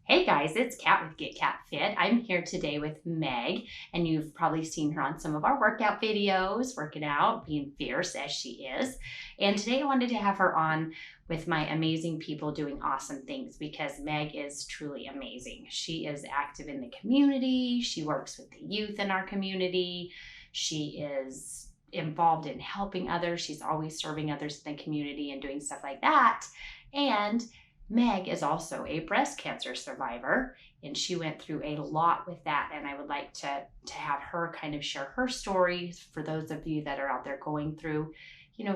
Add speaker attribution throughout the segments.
Speaker 1: Hey guys, it's Kat with GetCatFit. I'm here today with Meg, and you've probably seen her on some of our workout videos, working out, being fierce as she is. And today I wanted to have her on with my amazing people doing awesome things because Meg is truly amazing. She is active in the community, she works with the youth in our community, she is involved in helping others, she's always serving others in the community and doing stuff like that. And Meg is also a breast cancer survivor, and she went through a lot with that. And I would like to have her kind of share her story for those of you that are out there going through,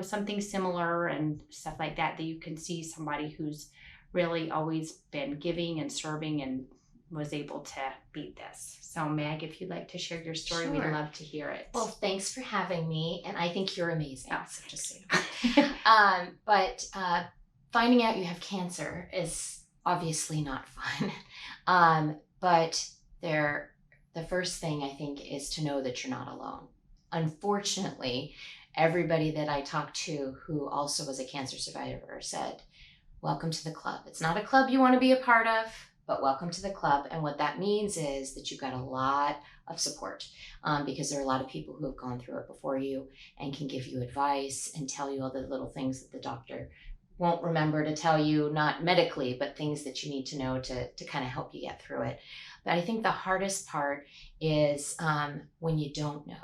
Speaker 1: something similar and stuff like that, that you can see somebody who's really always been giving and serving and was able to beat this. So Meg, if you'd like to share your story,
Speaker 2: Sure.
Speaker 1: We'd love to hear it.
Speaker 2: Well, thanks for having me, and I think you're amazing.
Speaker 1: Oh.
Speaker 2: So just so you know. Finding out you have cancer is obviously not fun. But the first thing I think is to know that you're not alone. Unfortunately, everybody that I talked to who also was a cancer survivor said, welcome to the club. It's not a club you want to be a part of, but welcome to the club. And what that means is that you've got a lot of support because there are a lot of people who have gone through it before you and can give you advice and tell you all the little things that the doctor won't remember to tell you, not medically, but things that you need to know to kind of help you get through it. But I think the hardest part is when you don't know.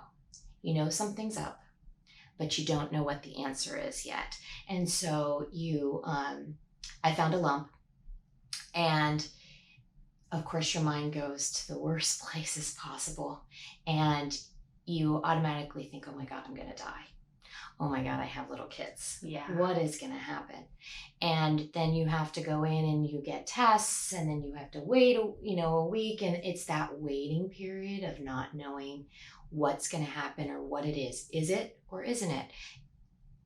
Speaker 2: You know something's up, but you don't know what the answer is yet. And so I found a lump, and of course your mind goes to the worst places possible, and you automatically think, oh my God, I'm gonna die. Oh my God, I have little kids.
Speaker 1: Yeah.
Speaker 2: What is going to happen? And then you have to go in and you get tests, and then you have to wait, a week. And it's that waiting period of not knowing what's going to happen or what it is. Is it or isn't it?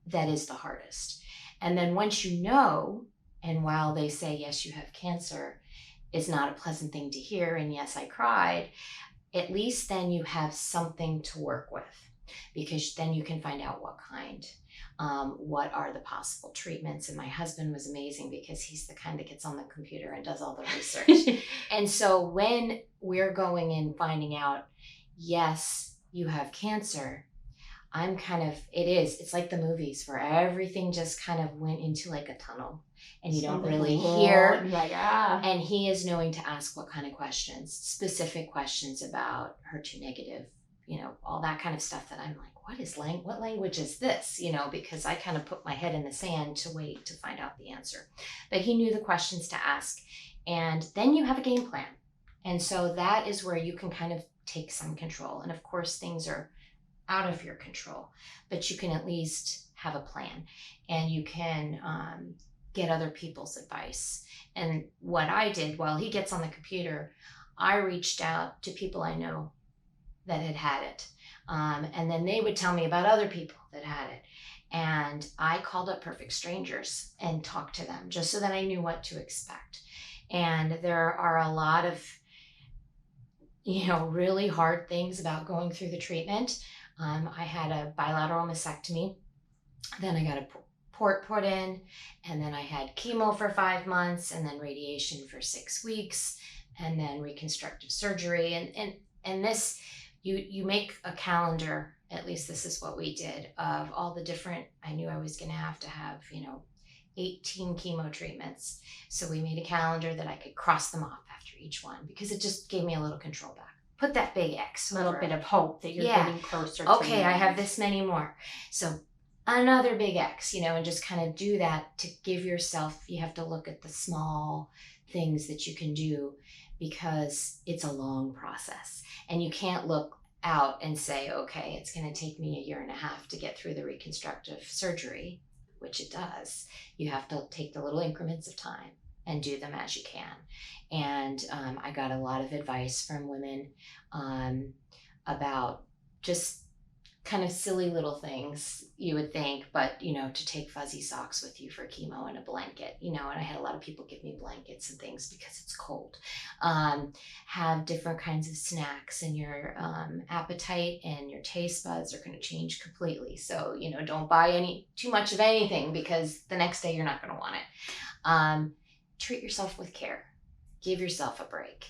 Speaker 2: That is the hardest. And then once you know, and while they say, yes, you have cancer, it's not a pleasant thing to hear. And yes, I cried. At least then you have something to work with, because then you can find out what kind, what are the possible treatments. And my husband was amazing because he's the kind that gets on the computer and does all the research. And so when we're going in finding out, yes, you have cancer, it's like the movies where everything just kind of went into like a tunnel and you don't really hear. And he is knowing to ask what kind of questions, specific questions about HER2 negative, all that kind of stuff that I'm like, what language is this? Because I kind of put my head in the sand to wait to find out the answer. But he knew the questions to ask. And then you have a game plan. And so that is where you can kind of take some control. And of course, things are out of your control, but you can at least have a plan, and you can get other people's advice. And what I did while he gets on the computer, I reached out to people I know that had it. And then they would tell me about other people that had it. And I called up perfect strangers and talked to them just so that I knew what to expect. And there are a lot of, really hard things about going through the treatment. I had a bilateral mastectomy. Then I got a port put in, and then I had chemo for 5 months, and then radiation for 6 weeks, and then reconstructive surgery. And this, you make a calendar, at least this is what we did, of all the different, I knew I was going to have 18 chemo treatments. So we made a calendar that I could cross them off after each one, because it just gave me a little control back. Put that big X.
Speaker 1: A little bit of hope that you're getting closer to
Speaker 2: okay, I have this many more. So another big X, and just kind of do that to give yourself, you have to look at the small things that you can do, because it's a long process. And you can't look out and say, okay, it's going to take me 1.5 years to get through the reconstructive surgery, which it does. You have to take the little increments of time and do them as you can. And I got a lot of advice from women about just kind of silly little things you would think, but to take fuzzy socks with you for chemo and a blanket, and I had a lot of people give me blankets and things because it's cold. Have different kinds of snacks, and your appetite and your taste buds are going to change completely. So, don't buy too much of anything, because the next day you're not going to want it. Treat yourself with care. give yourself a break.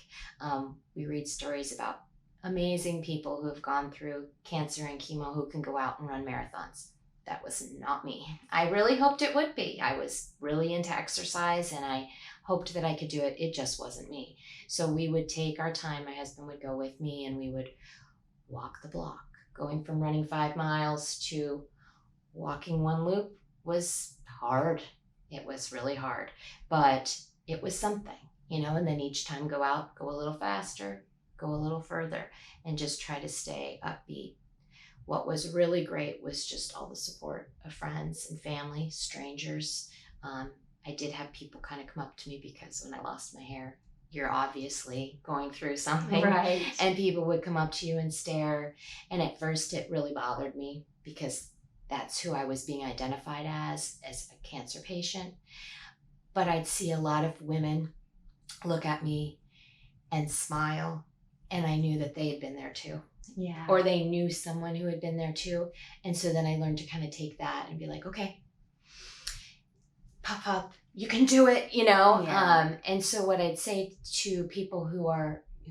Speaker 2: We read stories about amazing people who have gone through cancer and chemo who can go out and run marathons. That was not me. I really hoped it would be. I was really into exercise and I hoped that I could do it. It just wasn't me. So we would take our time. My husband would go with me and we would walk the block. Going from running 5 miles to walking 1 loop was hard. It was really hard, but it was something, and then each time go out, go a little faster, go a little further, and just try to stay upbeat. What was really great was just all the support of friends and family, strangers. I did have people kind of come up to me because when I lost my hair, you're obviously going through something.
Speaker 1: Right.
Speaker 2: And people would come up to you and stare. And at first it really bothered me because that's who I was being identified as a cancer patient. But I'd see a lot of women look at me and smile, and I knew that they had been there too.
Speaker 1: Yeah.
Speaker 2: Or they knew someone who had been there too. And so then I learned to kind of take that and be like, okay, pop up, you can do it,
Speaker 1: Yeah.
Speaker 2: And so what I'd say to people who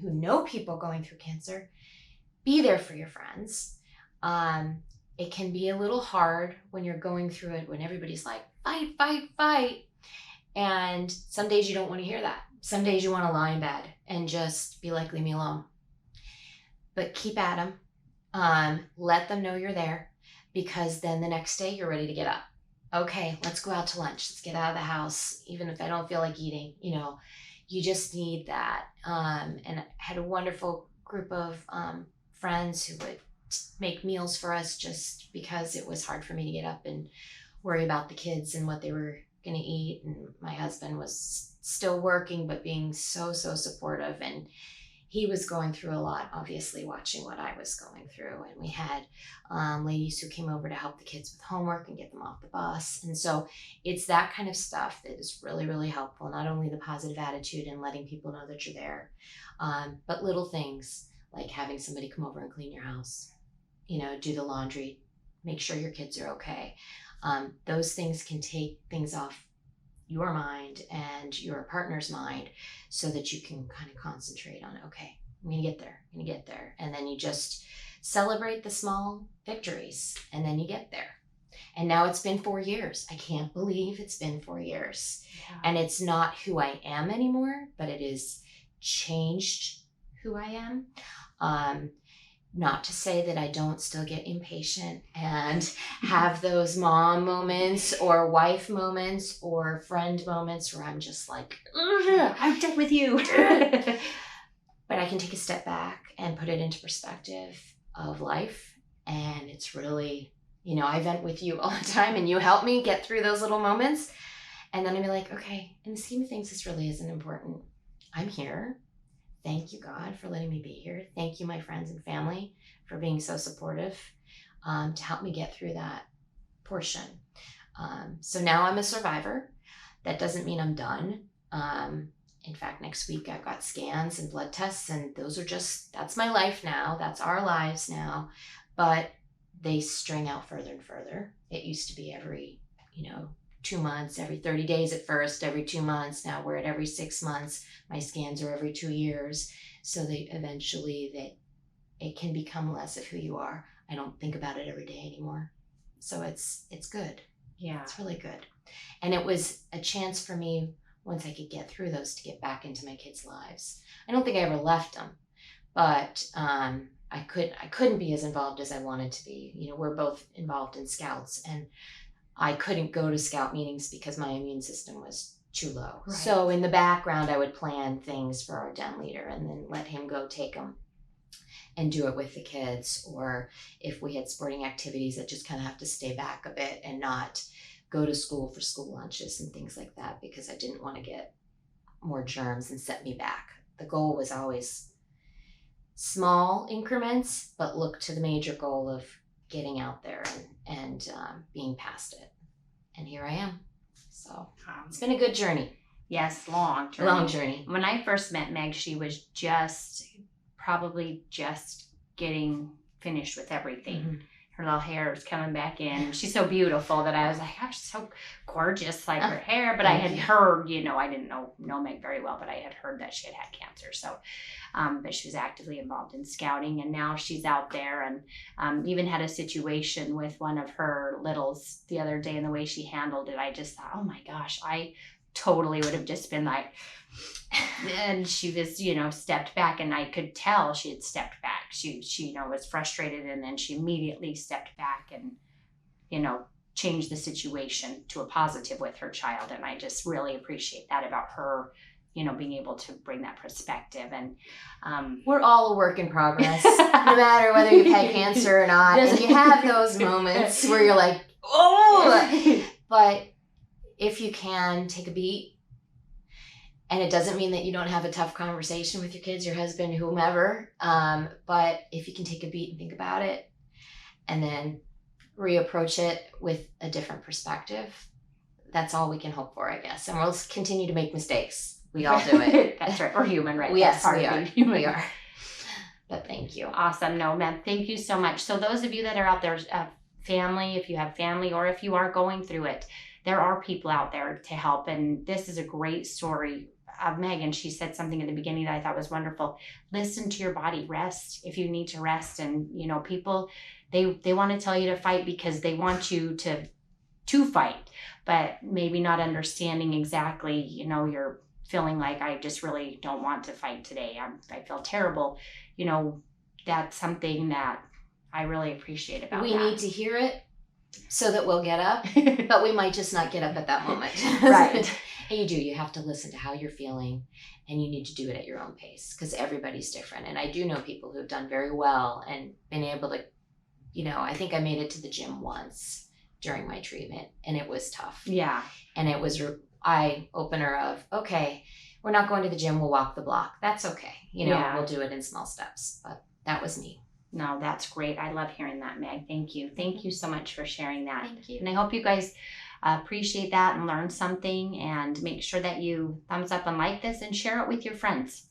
Speaker 2: know people going through cancer, be there for your friends. It can be a little hard when you're going through it, when everybody's like, fight, fight, fight. And some days you don't want to hear that. Some days you want to lie in bed and just be like, leave me alone. But keep at them. Let them know you're there, because then the next day you're ready to get up. Okay, let's go out to lunch. Let's get out of the house. Even if I don't feel like eating, you just need that. And I had a wonderful group of friends who would make meals for us just because it was hard for me to get up and worry about the kids and what they were going to eat. And my husband was still working, but being so supportive. And he was going through a lot, obviously watching what I was going through. And we had ladies who came over to help the kids with homework and get them off the bus. And so it's that kind of stuff that is really, really helpful. Not only the positive attitude and letting people know that you're there, but little things like having somebody come over and clean your house, do the laundry, make sure your kids are okay. Those things can take things off your mind and your partner's mind so that you can kind of concentrate on, okay, I'm going to get there. And then you just celebrate the small victories and then you get there. And now it's been 4 years. I can't believe it's been 4 years. Yeah. And it's not who I am anymore, but it has changed who I am. Not to say that I don't still get impatient and have those mom moments or wife moments or friend moments where I'm just like,
Speaker 1: I'm done with you.
Speaker 2: But I can take a step back and put it into perspective of life. And it's really, I vent with you all the time and you help me get through those little moments. And then I'd be like, okay, in the scheme of things, this really isn't important. I'm here. Thank you, God, for letting me be here. Thank you, my friends and family, for being so supportive to help me get through that portion. So now I'm a survivor. That doesn't mean I'm done. In fact, next week I've got scans and blood tests, and that's my life now. That's our lives now. But they string out further and further. It used to be every, 2 months, every 30 days at first, every 2 months. Now we're at every 6 months. My scans are every 2 years. So eventually it can become less of who you are. I don't think about it every day anymore. So it's good.
Speaker 1: Yeah.
Speaker 2: It's really good. And it was a chance for me, once I could get through those, to get back into my kids' lives. I don't think I ever left them, but I couldn't be as involved as I wanted to be. We're both involved in Scouts, and I couldn't go to Scout meetings because my immune system was too low. Right. So in the background, I would plan things for our den leader and then let him go take them and do it with the kids. Or if we had sporting activities, that just kind of have to stay back a bit and not go to school for school lunches and things like that, because I didn't want to get more germs and set me back. The goal was always small increments, but look to the major goal of getting out there and being past it. And here I am. So it's been a good journey.
Speaker 1: Yes, long journey. When I first met Meg, she was probably just getting finished with everything. Mm-hmm. her little hair is coming back in. She's so beautiful that I was like, gosh, so gorgeous, like her hair. But I had heard, I didn't know Meg very well, but I had heard that she had cancer. So, but she was actively involved in scouting, and now she's out there, and even had a situation with one of her littles the other day, and the way she handled it, I just thought, oh my gosh, I totally would have just been like, and she was, stepped back, and I could tell she had stepped back. She was frustrated, and then she immediately stepped back and, changed the situation to a positive with her child. And I just really appreciate that about her, being able to bring that perspective. And
Speaker 2: we're all a work in progress, no matter whether you've had cancer or not. And you have those moments where you're like, oh, but if you can take a beat. And it doesn't mean that you don't have a tough conversation with your kids, your husband, whomever. But if you can take a beat and think about it, and then reapproach it with a different perspective, that's all we can hope for, I guess. And we'll continue to make mistakes. We all do it.
Speaker 1: That's right. We're human, right?
Speaker 2: Yes, we are. We are. But thank you.
Speaker 1: Awesome. No, ma'am. Thank you so much. So those of you that are out there, family, if you have family, or if you are going through it, there are people out there to help. And this is a great story of Megan. She said something in the beginning that I thought was wonderful. Listen to your body. Rest if you need to rest. And people, they want to tell you to fight because they want you to fight, but maybe not understanding exactly, you're feeling like, I just really don't want to fight today. I feel terrible. That's something that I really appreciate about
Speaker 2: we
Speaker 1: that.
Speaker 2: need to hear it so that we'll get up, but we might just not get up at that moment.
Speaker 1: Right.
Speaker 2: And you have to listen to how you're feeling, and you need to do it at your own pace because everybody's different. And I do know people who've done very well and been able to, I think I made it to the gym once during my treatment, and it was tough.
Speaker 1: Yeah.
Speaker 2: And it was eye opener of, okay, we're not going to the gym, we'll walk the block. That's okay. We'll do it in small steps. But that was me.
Speaker 1: No, that's great. I love hearing that, Meg. Thank you. Thank you so much for sharing that.
Speaker 2: Thank you.
Speaker 1: And I hope you guys appreciate that and learn something, and make sure that you thumbs up and like this and share it with your friends.